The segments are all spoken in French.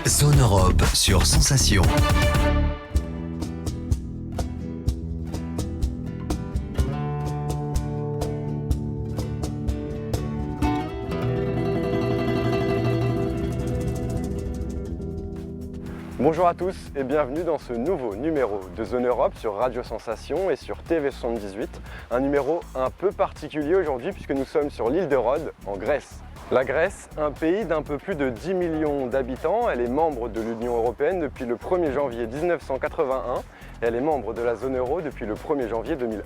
Zone Europe sur Sensation. Bonjour à tous et bienvenue dans ce nouveau numéro de Zone Europe sur Radio Sensation et sur TV78. Un numéro un peu particulier aujourd'hui puisque nous sommes sur l'île de Rhodes en Grèce. La Grèce, un pays d'un peu plus de 10 millions d'habitants, elle est membre de l'Union européenne depuis le 1er janvier 1981 et elle est membre de la zone euro depuis le 1er janvier 2001.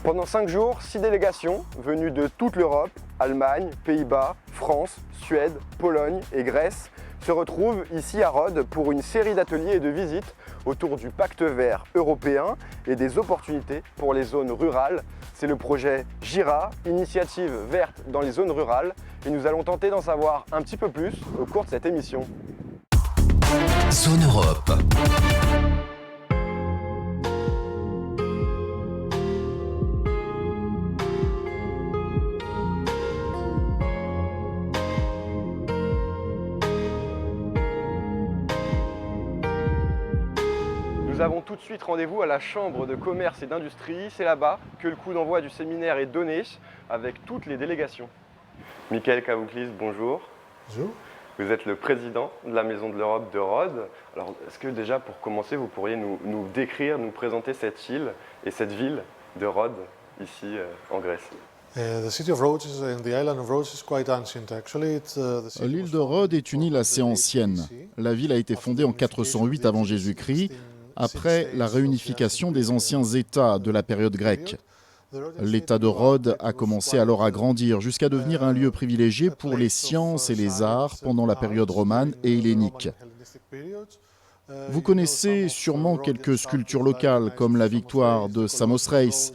Pendant 5 jours, 6 délégations venues de toute l'Europe, Allemagne, Pays-Bas, France, Suède, Pologne et Grèce, se retrouvent ici à Rhodes pour une série d'ateliers et de visites autour du pacte vert européen et des opportunités pour les zones rurales. C'est le projet GIRA, Initiative verte dans les zones rurales, et nous allons tenter d'en savoir un petit peu plus au cours de cette émission. Zone Europe. Nous avons tout de suite rendez-vous à la Chambre de commerce et d'industrie. C'est là-bas que le coup d'envoi du séminaire est donné avec toutes les délégations. Michael Kavouklis, bonjour. Bonjour. Vous êtes le président de la Maison de l'Europe de Rhodes. Alors, est-ce que déjà, pour commencer, vous pourriez nous décrire, nous présenter cette île et cette ville de Rhodes, ici en Grèce? L'île de Rhodes est une île assez ancienne. La ville a été fondée en 408 avant Jésus-Christ, après la réunification des anciens États de la période grecque. L'État de Rhodes a commencé alors à grandir jusqu'à devenir un lieu privilégié pour les sciences et les arts pendant la période romane et hellénique. Vous connaissez sûrement quelques sculptures locales comme la victoire de Samothrace,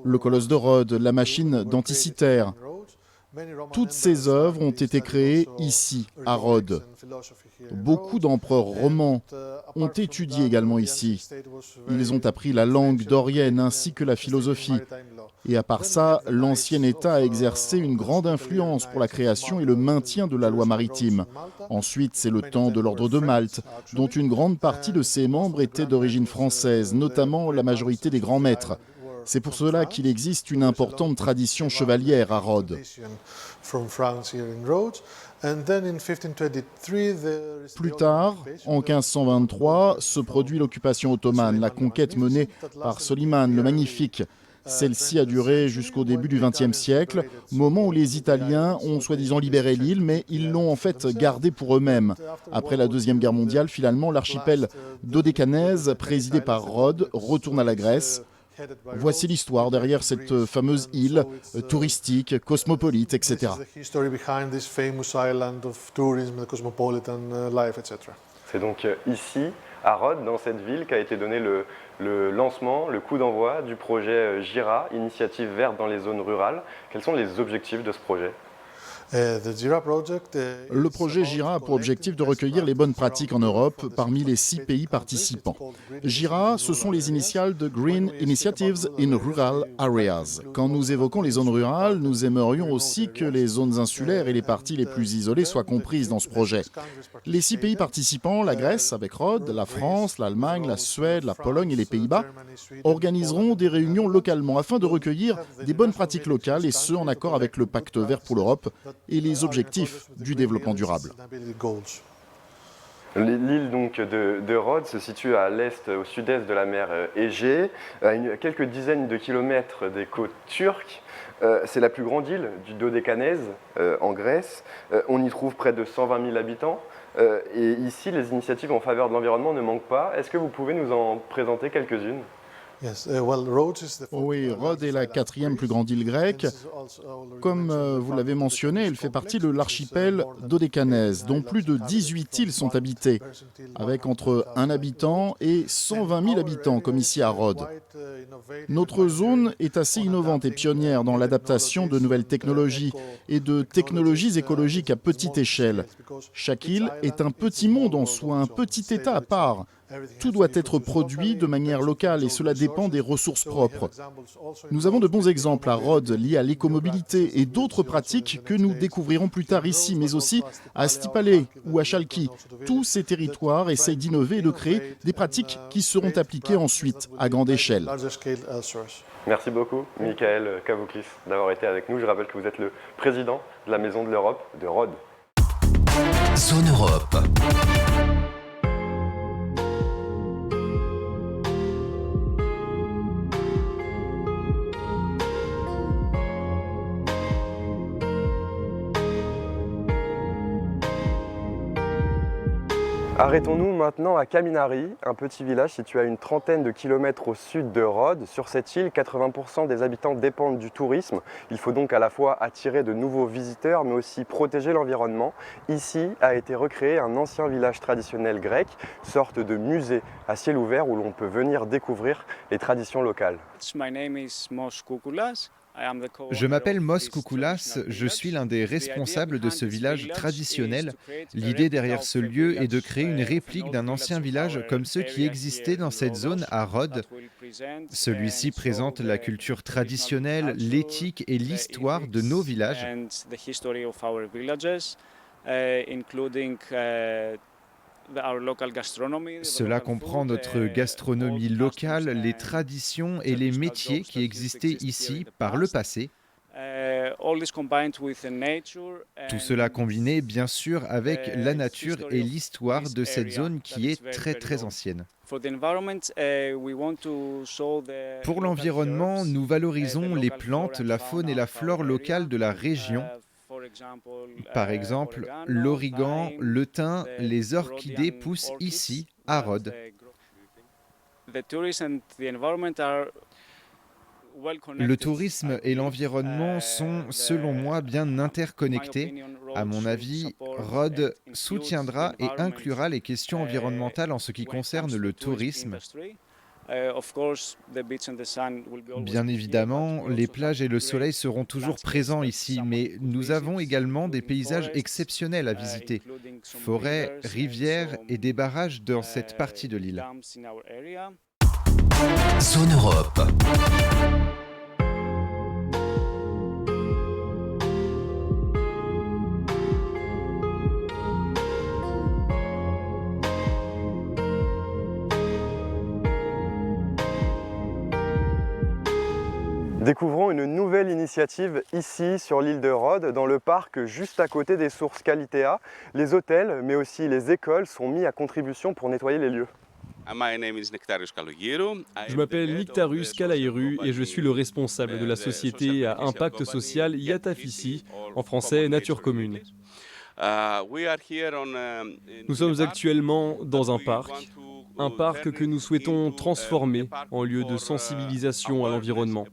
le colosse de Rhodes, la machine d'Anticythère. Toutes ces œuvres ont été créées ici, à Rhodes. Beaucoup d'empereurs romans ont étudié également ici. Ils ont appris la langue dorienne ainsi que la philosophie. Et à part ça, l'ancien État a exercé une grande influence pour la création et le maintien de la loi maritime. Ensuite, c'est le temps de l'ordre de Malte, dont une grande partie de ses membres étaient d'origine française, notamment la majorité des grands maîtres. C'est pour cela qu'il existe une importante tradition chevalière à Rhodes. Plus tard, en 1523, se produit l'occupation ottomane, la conquête menée par Soliman le Magnifique. Celle-ci a duré jusqu'au début du XXe siècle, moment où les Italiens ont soi-disant libéré l'île, mais ils l'ont en fait gardée pour eux-mêmes. Après la Deuxième Guerre mondiale, finalement, l'archipel dodécanaise, présidé par Rhodes, retourne à la Grèce. Voici l'histoire derrière cette fameuse île touristique, cosmopolite, etc. C'est donc ici, à Rhodes, dans cette ville, qu'a été donné le lancement, le coup d'envoi du projet GIRA, Initiative verte dans les zones rurales. Quels sont les objectifs de ce projet ? Le projet GIRA a pour objectif de recueillir les bonnes pratiques en Europe parmi les 6 pays participants. GIRA, ce sont les initiales de Green Initiatives in Rural Areas. Quand nous évoquons les zones rurales, nous aimerions aussi que les zones insulaires et les parties les plus isolées soient comprises dans ce projet. Les 6 pays participants, la Grèce avec Rhodes, la France, l'Allemagne, la Suède, la Pologne et les Pays-Bas, organiseront des réunions localement afin de recueillir des bonnes pratiques locales et ce en accord avec le Pacte vert pour l'Europe et les objectifs du développement durable. L'île donc de Rhodes se situe à l'est, au sud-est de la mer Égée, à quelques dizaines de kilomètres des côtes turques. C'est la plus grande île du Dodécanèse en Grèce. On y trouve près de 120 000 habitants. Et ici, les initiatives en faveur de l'environnement ne manquent pas. Est-ce que vous pouvez nous en présenter quelques-unes ? Oui, Rhodes est la 4e plus grande île grecque. Comme vous l'avez mentionné, elle fait partie de l'archipel dodécanèse, dont plus de 18 îles sont habitées, avec entre 1 habitant et 120 000 habitants, comme ici à Rhodes. Notre zone est assez innovante et pionnière dans l'adaptation de nouvelles technologies et de technologies écologiques à petite échelle. Chaque île est un petit monde en soi, un petit État à part. Tout doit être produit de manière locale et cela dépend des ressources propres. Nous avons de bons exemples à Rhodes liés à l'écomobilité et d'autres pratiques que nous découvrirons plus tard ici, mais aussi à Stipale ou à Chalki. Tous ces territoires essayent d'innover et de créer des pratiques qui seront appliquées ensuite à grande échelle. Merci beaucoup, Michael Kavouklis, d'avoir été avec nous. Je rappelle que vous êtes le président de la Maison de l'Europe de Rhodes. Zone Europe. Arrêtons-nous maintenant à Kaminari, un petit village situé à une trentaine de kilomètres au sud de Rhodes. Sur cette île, 80% des habitants dépendent du tourisme. Il faut donc à la fois attirer de nouveaux visiteurs, mais aussi protéger l'environnement. Ici a été recréé un ancien village traditionnel grec, sorte de musée à ciel ouvert où l'on peut venir découvrir les traditions locales. Je m'appelle Mos Koukoulas, je suis l'un des responsables de ce village traditionnel. L'idée derrière ce lieu est de créer une réplique d'un ancien village comme ceux qui existaient dans cette zone à Rhodes. Celui-ci présente la culture traditionnelle, l'éthique et l'histoire de nos villages. Cela comprend notre gastronomie locale, les traditions et les métiers qui existaient ici par le passé. Tout cela combiné, bien sûr, avec la nature et l'histoire de cette zone qui est très ancienne. Pour l'environnement, nous valorisons les plantes, la faune et la flore locale de la région. Par exemple, l'origan, le thym, les orchidées poussent ici, à Rhodes. Le tourisme et l'environnement sont, selon moi, bien interconnectés. À mon avis, Rhodes soutiendra et inclura les questions environnementales en ce qui concerne le tourisme. Bien évidemment, les plages et le soleil seront toujours présents ici, mais nous avons également des paysages exceptionnels à visiter. Forêts, rivières et des barrages dans cette partie de l'île. Zone Europe. Découvrons une nouvelle initiative ici sur l'île de Rhodes, dans le parc juste à côté des sources Kalitea. Les hôtels, mais aussi les écoles sont mis à contribution pour nettoyer les lieux. Je m'appelle Nictarus Kalaïru et je suis le responsable de la société à impact social Yatafissi, en français Nature Commune. Nous sommes actuellement dans un parc que nous souhaitons transformer en lieu de sensibilisation à l'environnement.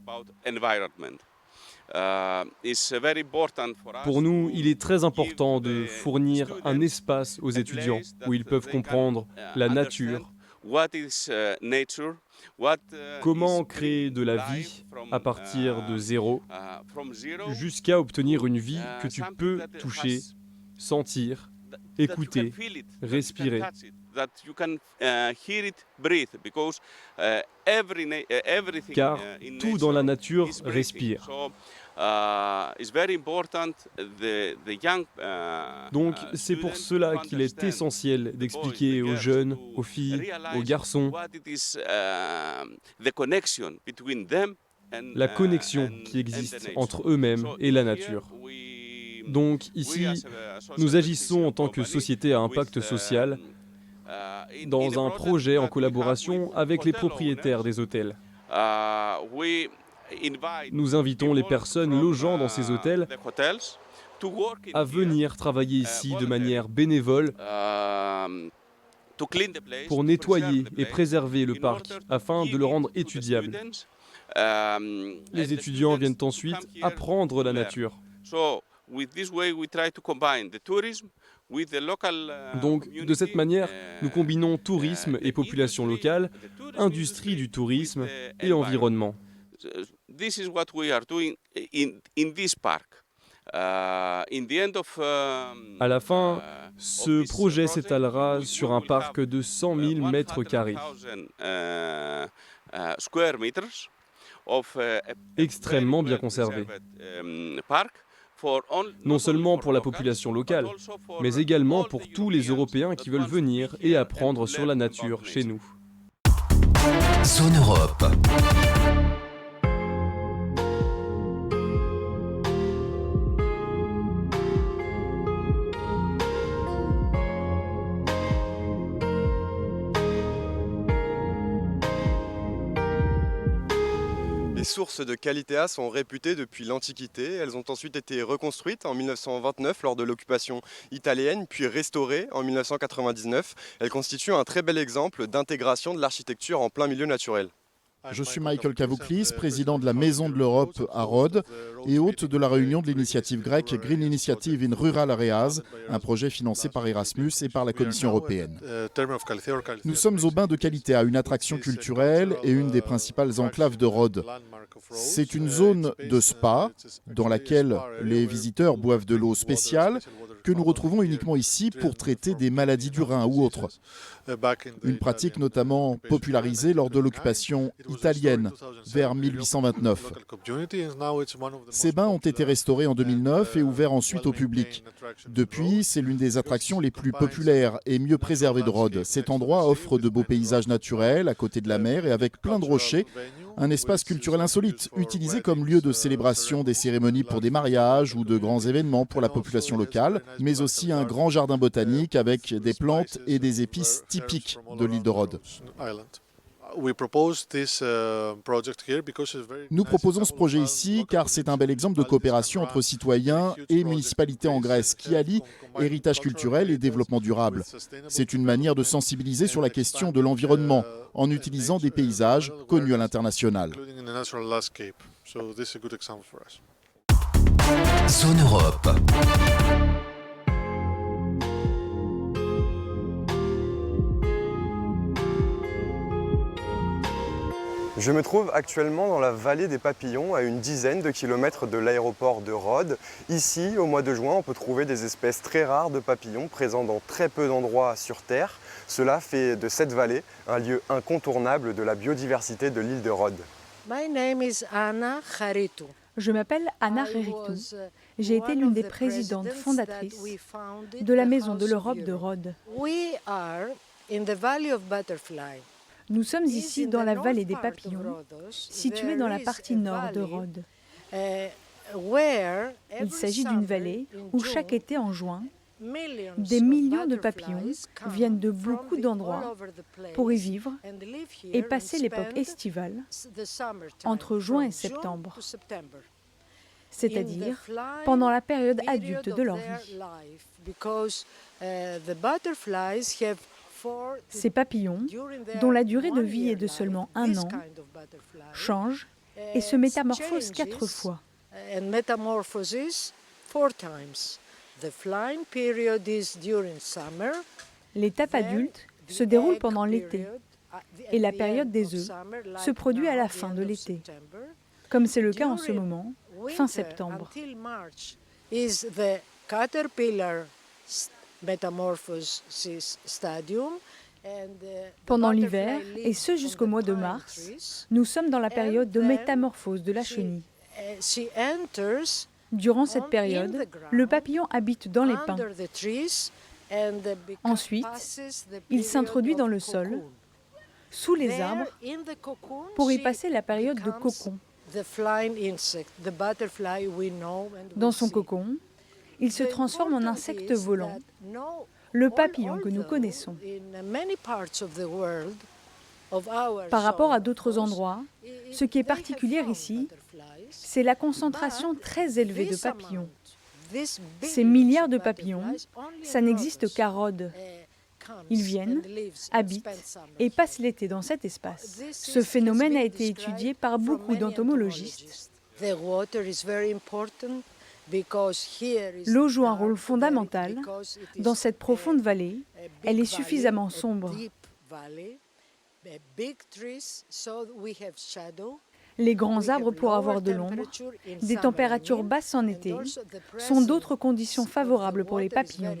Pour nous, il est très important de fournir un espace aux étudiants où ils peuvent comprendre la nature, comment créer de la vie à partir de zéro, jusqu'à obtenir une vie que tu peux toucher, sentir, écouter, respirer. Car tout dans la nature respire. Donc c'est pour cela qu'il est essentiel d'expliquer aux jeunes, aux filles, aux garçons la connexion qui existe entre eux-mêmes et la nature. Donc ici, nous agissons en tant que société à impact social dans un projet en collaboration avec les propriétaires des hôtels. Nous invitons les personnes logeant dans ces hôtels à venir travailler ici de manière bénévole pour nettoyer et préserver le parc afin de le rendre étudiable. Les étudiants viennent ensuite apprendre la nature. Donc, de cette manière, nous combinons tourisme et population locale, industrie du tourisme et environnement. À la fin, ce projet s'étalera sur un parc de 100 000 mètres carrés, extrêmement bien conservé. Non seulement pour la population locale, mais également pour tous les Européens qui veulent venir et apprendre sur la nature chez nous. Zone Europe. Les sources de Kalitea sont réputées depuis l'Antiquité. Elles ont ensuite été reconstruites en 1929 lors de l'occupation italienne, puis restaurées en 1999. Elles constituent un très bel exemple d'intégration de l'architecture en plein milieu naturel. Je suis Michael Kavouklis, président de la Maison de l'Europe à Rhodes et hôte de la réunion de l'initiative grecque Green Initiative in Rural Areas, un projet financé par Erasmus et par la Commission européenne. Nous sommes au bain de Kalitea, une attraction culturelle et une des principales enclaves de Rhodes. C'est une zone de spa dans laquelle les visiteurs boivent de l'eau spéciale que nous retrouvons uniquement ici pour traiter des maladies du rein ou autres. Une pratique notamment popularisée lors de l'occupation italienne vers 1829. Ces bains ont été restaurés en 2009 et ouverts ensuite au public. Depuis, c'est l'une des attractions les plus populaires et mieux préservées de Rhodes. Cet endroit offre de beaux paysages naturels à côté de la mer et avec plein de rochers, un espace culturel insolite, utilisé comme lieu de célébration des cérémonies pour des mariages ou de grands événements pour la population locale, mais aussi un grand jardin botanique avec des plantes et des épices typiques de l'île de Rhodes. Nous proposons ce projet ici car c'est un bel exemple de coopération entre citoyens et municipalités en Grèce qui allie héritage culturel et développement durable. C'est une manière de sensibiliser sur la question de l'environnement en utilisant des paysages connus à l'international. Zone Europe. Je me trouve actuellement dans la vallée des Papillons, à une dizaine de kilomètres de l'aéroport de Rhodes. Ici, au mois de juin, on peut trouver des espèces très rares de papillons présents dans très peu d'endroits sur Terre. Cela fait de cette vallée un lieu incontournable de la biodiversité de l'île de Rhodes. Je m'appelle Anna Kheritou. J'ai été l'une des présidentes fondatrices de la Maison de l'Europe de Rhodes. Nous sommes ici dans la vallée des Papillons, située dans la partie nord de Rhodes. Il s'agit d'une vallée où chaque été en juin, des millions de papillons viennent de beaucoup d'endroits pour y vivre et passer l'époque estivale entre juin et septembre, c'est-à-dire pendant la période adulte de leur vie. Ces papillons, dont la durée de vie est de seulement 1 an, changent et se métamorphosent 4 fois. L'étape adulte se déroule pendant l'été et la période des œufs se produit à la fin de l'été, comme c'est le cas en ce moment, fin septembre. Pendant l'hiver, et ce jusqu'au mois de mars, nous sommes dans la période de métamorphose de la chenille. Durant cette période, le papillon habite dans les pins. Ensuite, il s'introduit dans le sol, sous les arbres, pour y passer la période de cocon. Dans son cocon, il se transforme en insecte volant, le papillon que nous connaissons. Par rapport à d'autres endroits, ce qui est particulier ici, c'est la concentration très élevée de papillons. Ces milliards de papillons, ça n'existe qu'à Rhodes. Ils viennent, habitent et passent l'été dans cet espace. Ce phénomène a été étudié par beaucoup d'entomologistes. L'eau joue un rôle fondamental dans cette profonde vallée. Elle est suffisamment sombre. Les grands arbres pour avoir de l'ombre, des températures basses en été, sont d'autres conditions favorables pour les papillons.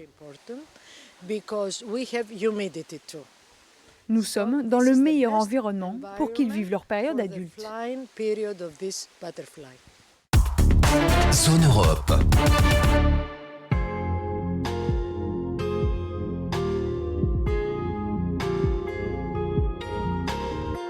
Nous sommes dans le meilleur environnement pour qu'ils vivent leur période adulte. Zone Europe.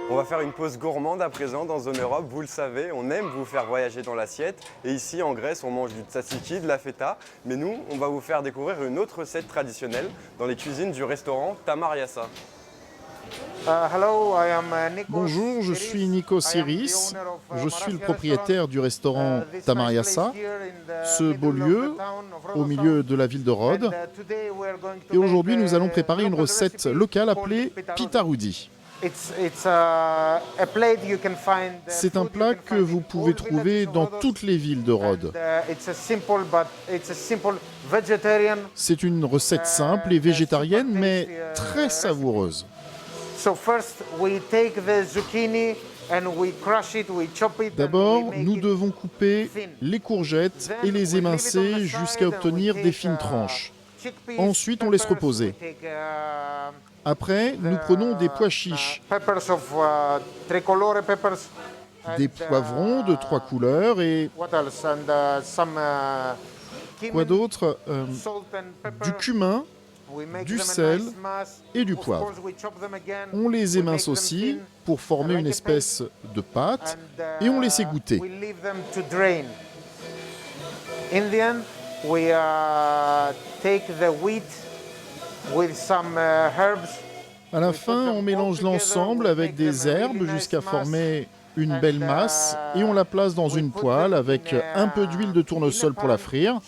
On va faire une pause gourmande à présent dans Zone Europe. Vous le savez, on aime vous faire voyager dans l'assiette. Et ici, en Grèce, on mange du tzatziki, de la feta. Mais nous, on va vous faire découvrir une autre recette traditionnelle dans les cuisines du restaurant Tamariassa. Bonjour, je suis Nico Siris. Je suis le propriétaire du restaurant Tamariassa, ce beau lieu au milieu de la ville de Rhodes. Et aujourd'hui, nous allons préparer une recette locale appelée pitaroudi. C'est un plat que vous pouvez trouver dans toutes les villes de Rhodes. C'est une recette simple et végétarienne, mais très savoureuse. D'abord, nous devons couper les courgettes et les émincer jusqu'à obtenir des fines tranches. Ensuite, on laisse reposer. Après, nous prenons des pois chiches, des poivrons de 3 couleurs et quoi d'autre du cumin, du sel et du poivre. On les émince aussi pour former une espèce de pâte et on les égoutter. À la fin, on mélange l'ensemble avec des herbes jusqu'à former une belle masse et on la place dans une poêle avec un peu d'huile de tournesol pour la frire.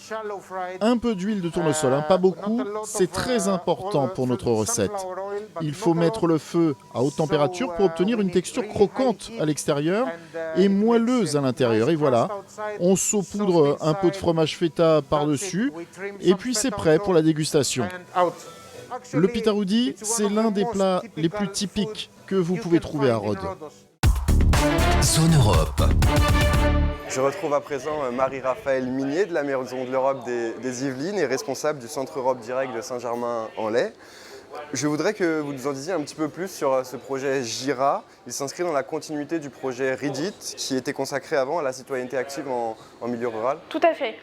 Un peu d'huile de tournesol, pas beaucoup, c'est très important pour notre recette. Il faut mettre le feu à haute température pour obtenir une texture croquante à l'extérieur et moelleuse à l'intérieur. Et voilà, on saupoudre un peu de fromage feta par-dessus et puis c'est prêt pour la dégustation. Le pitaroudi, c'est l'un des plats les plus typiques que vous pouvez trouver à Rhodes. Zone Europe. Je retrouve à présent Marie-Raphaël Minier de la Maison de l'Europe des Yvelines et responsable du Centre Europe Direct de Saint-Germain-en-Laye. Je voudrais que vous nous en disiez un petit peu plus sur ce projet GIRA. Il s'inscrit dans la continuité du projet REDIT qui était consacré avant à la citoyenneté active en milieu rural. Tout à fait.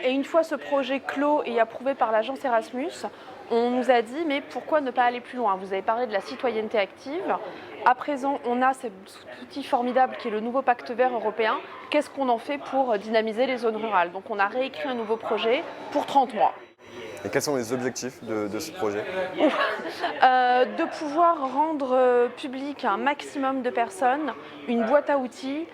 Et une fois ce projet clos et approuvé par l'agence Erasmus, on nous a dit mais pourquoi ne pas aller plus loin? Vous avez parlé de la citoyenneté active. À présent, on a cet outil formidable qui est le nouveau pacte vert européen. Qu'est-ce qu'on en fait pour dynamiser les zones rurales? Donc on a réécrit un nouveau projet pour 30 mois. Et quels sont les objectifs de ce projet? De pouvoir rendre public à un maximum de personnes une boîte à outils,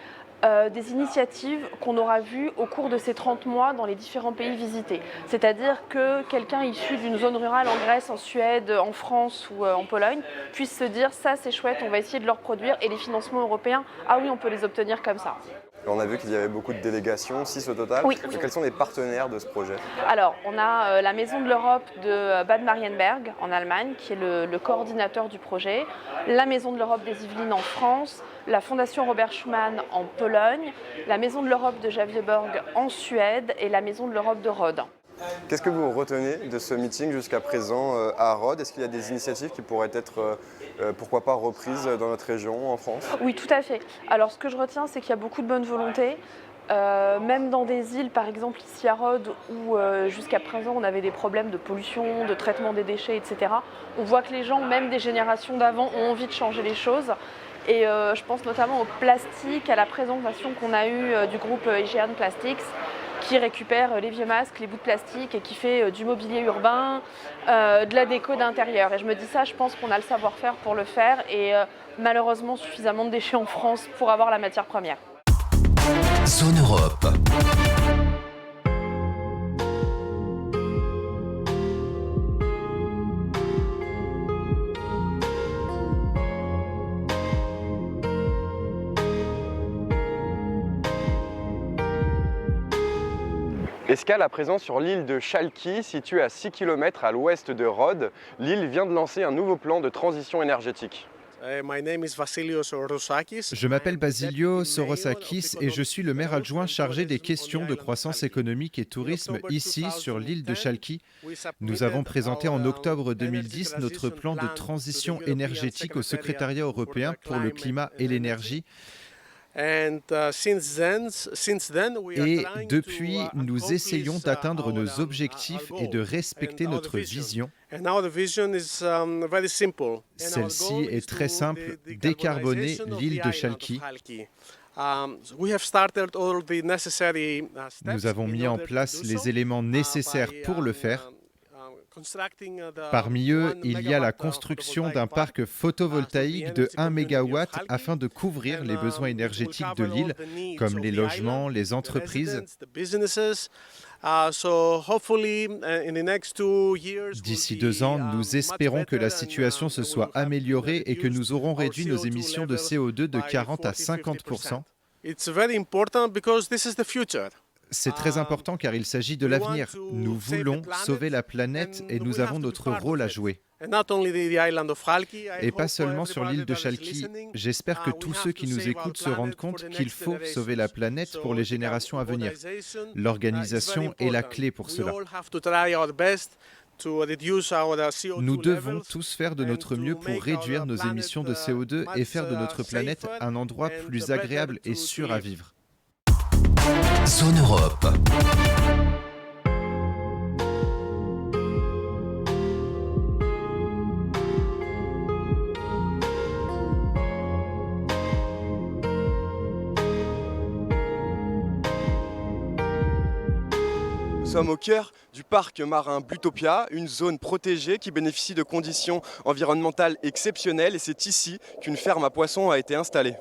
des initiatives qu'on aura vues au cours de ces 30 mois dans les différents pays visités. C'est-à-dire que quelqu'un issu d'une zone rurale en Grèce, en Suède, en France ou en Pologne puisse se dire ça c'est chouette, on va essayer de le reproduire et les financements européens, ah oui on peut les obtenir comme ça. On a vu qu'il y avait beaucoup de délégations, 6 au total. Oui. Et quels sont les partenaires de ce projet? Alors, on a la Maison de l'Europe de Bad Marienberg en Allemagne, qui est le coordinateur du projet, la Maison de l'Europe des Yvelines en France, la Fondation Robert Schuman en Pologne, la Maison de l'Europe de Javieborg en Suède et la Maison de l'Europe de Rhodes. Qu'est-ce que vous retenez de ce meeting jusqu'à présent à Rhodes? Est-ce qu'il y a des initiatives qui pourraient être, pourquoi pas, reprises dans notre région, en France? Oui, tout à fait. Alors, ce que je retiens, c'est qu'il y a beaucoup de bonne volonté. Même dans des îles, par exemple ici à Rhodes, où jusqu'à présent on avait des problèmes de pollution, de traitement des déchets, etc. On voit que les gens, même des générations d'avant, ont envie de changer les choses. Et je pense notamment au plastique, à la présentation qu'on a eue du groupe Aegean Plastics, qui récupère les vieux masques, les bouts de plastique et qui fait du mobilier urbain, de la déco d'intérieur. Et je me dis ça, je pense qu'on a le savoir-faire pour le faire et malheureusement suffisamment de déchets en France pour avoir la matière première. Zone Europe. Escale à présent sur l'île de Chalki, située à 6 km à l'ouest de Rhodes. L'île vient de lancer un nouveau plan de transition énergétique. Je m'appelle Basilio Sorosakis et je suis le maire adjoint chargé des questions de croissance économique et tourisme ici sur l'île de Chalki. Nous avons présenté en octobre 2010 notre plan de transition énergétique au secrétariat européen pour le climat et l'énergie. Et depuis, nous essayons d'atteindre nos objectifs et de respecter notre vision. Celle-ci est très simple, décarboner l'île de Chalki. Nous avons mis en place les éléments nécessaires pour le faire. Parmi eux, il y a la construction d'un parc photovoltaïque de 1 MW afin de couvrir les besoins énergétiques de l'île, comme les logements, les entreprises. D'ici 2 ans, nous espérons que la situation se soit améliorée et que nous aurons réduit nos émissions de CO2 de 40 à 50%. C'est très important car il s'agit de l'avenir. Nous voulons sauver la planète et nous avons notre rôle à jouer. Et pas seulement sur l'île de Chalki. J'espère que tous ceux qui nous écoutent se rendent compte qu'il faut sauver la planète pour les générations à venir. L'organisation est la clé pour cela. Nous devons tous faire de notre mieux pour réduire nos émissions de CO2 et faire de notre planète un endroit plus agréable et sûr à vivre. Zone Europe. Nous sommes au cœur du parc marin Blutopia, une zone protégée qui bénéficie de conditions environnementales exceptionnelles et c'est ici qu'une ferme à poissons a été installée.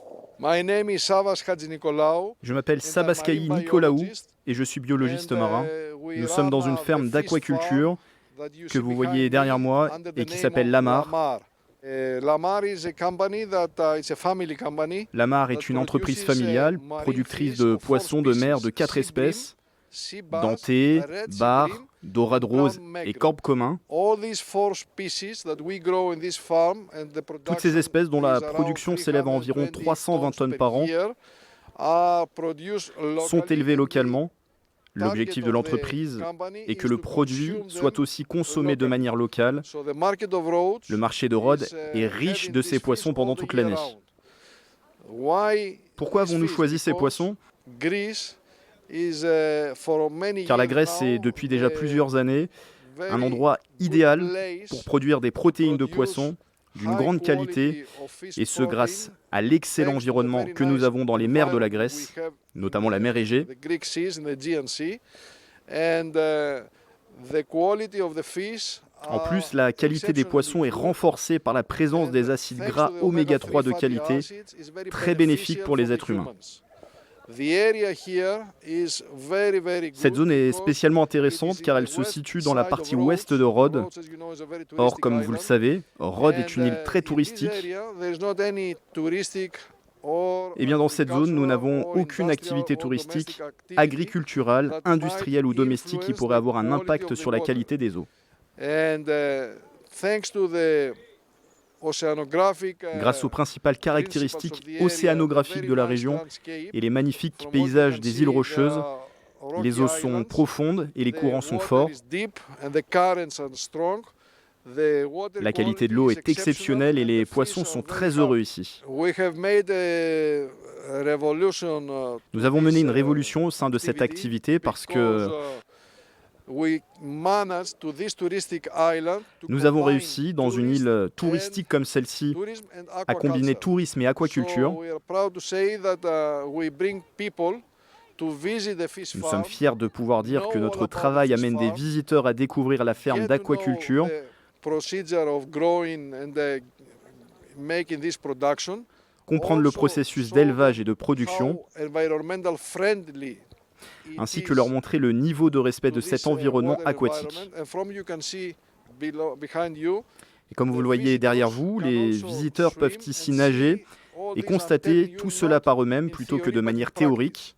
Je m'appelle Sabaskaï Nicolaou et je suis biologiste marin. Nous sommes dans une ferme d'aquaculture que vous voyez derrière moi et qui s'appelle Lamar. Lamar est une entreprise familiale, productrice de poissons de mer de 4 espèces, dentés, bar, dorade rose et corbe commun. Toutes ces espèces dont la production s'élève à environ 320 tonnes par an sont élevées localement. L'objectif de l'entreprise est que le produit soit aussi consommé de manière locale. Le marché de Rhodes est riche de ces poissons pendant toute l'année. Pourquoi avons-nous choisi ces poissons ? Car la Grèce est depuis déjà plusieurs années un endroit idéal pour produire des protéines de poisson d'une grande qualité, et ce grâce à l'excellent environnement que nous avons dans les mers de la Grèce, notamment la mer Égée. En plus, la qualité des poissons est renforcée par la présence des acides gras oméga 3 de qualité, très bénéfiques pour les êtres humains. Cette zone est spécialement intéressante car elle se situe dans la partie ouest de Rhodes. Or, comme vous le savez, Rhodes est une île très touristique. Et bien dans cette zone, nous n'avons aucune activité touristique, agriculturale, industrielle ou domestique qui pourrait avoir un impact sur la qualité des eaux. Grâce aux principales caractéristiques océanographiques de la région et les magnifiques paysages des îles Rocheuses, les eaux sont profondes et les courants sont forts. La qualité de l'eau est exceptionnelle et les poissons sont très heureux ici. Nous avons mené une révolution au sein de cette activité parce que nous avons réussi, dans une île touristique comme celle-ci, à combiner tourisme et aquaculture. Nous sommes fiers de pouvoir dire que notre travail amène des visiteurs à découvrir la ferme d'aquaculture, comprendre le processus d'élevage et de production, ainsi que leur montrer le niveau de respect de cet environnement aquatique. Et comme vous le voyez derrière vous, les visiteurs peuvent ici nager et constater tout cela par eux-mêmes plutôt que de manière théorique.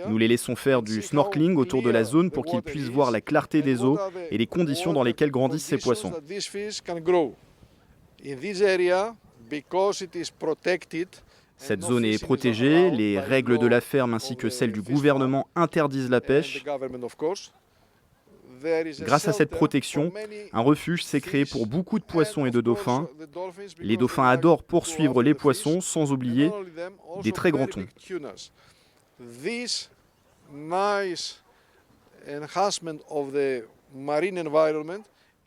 Nous les laissons faire du snorkeling autour de la zone pour qu'ils puissent voir la clarté des eaux et les conditions dans lesquelles grandissent ces poissons. Cette zone est protégée, les règles de la ferme ainsi que celles du gouvernement interdisent la pêche. Grâce à cette protection, un refuge s'est créé pour beaucoup de poissons et de dauphins. Les dauphins adorent poursuivre les poissons, sans oublier des très grands thons.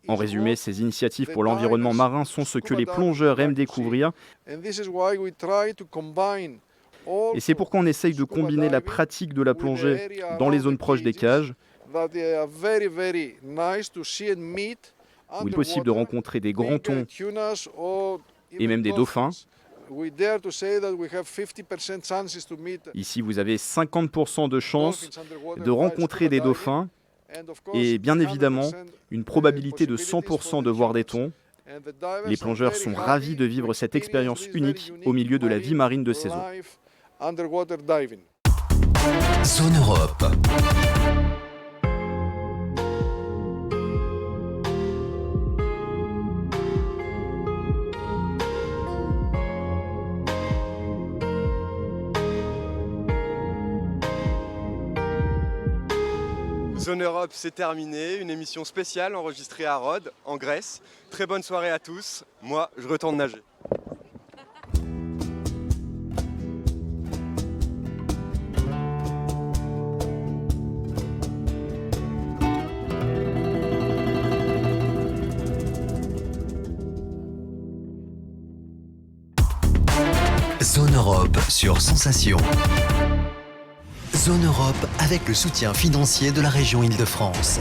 En résumé, ces initiatives pour l'environnement marin sont ce que les plongeurs aiment découvrir. Et c'est pourquoi on essaye de combiner la pratique de la plongée dans les zones proches des cages, où il est possible de rencontrer des grands thons et même des dauphins. Ici, vous avez 50% de chances de rencontrer des dauphins et bien évidemment une probabilité de 100% de voir des thons. Les plongeurs sont ravis de vivre cette expérience unique au milieu de la vie marine de ces eaux. Zone Europe. Zone Europe, c'est terminé. Une émission spéciale enregistrée à Rhodes, en Grèce. Très bonne soirée à tous. Moi, je retourne nager. Zone Europe sur Sensation. Zone Europe avec le soutien financier de la région Île-de-France.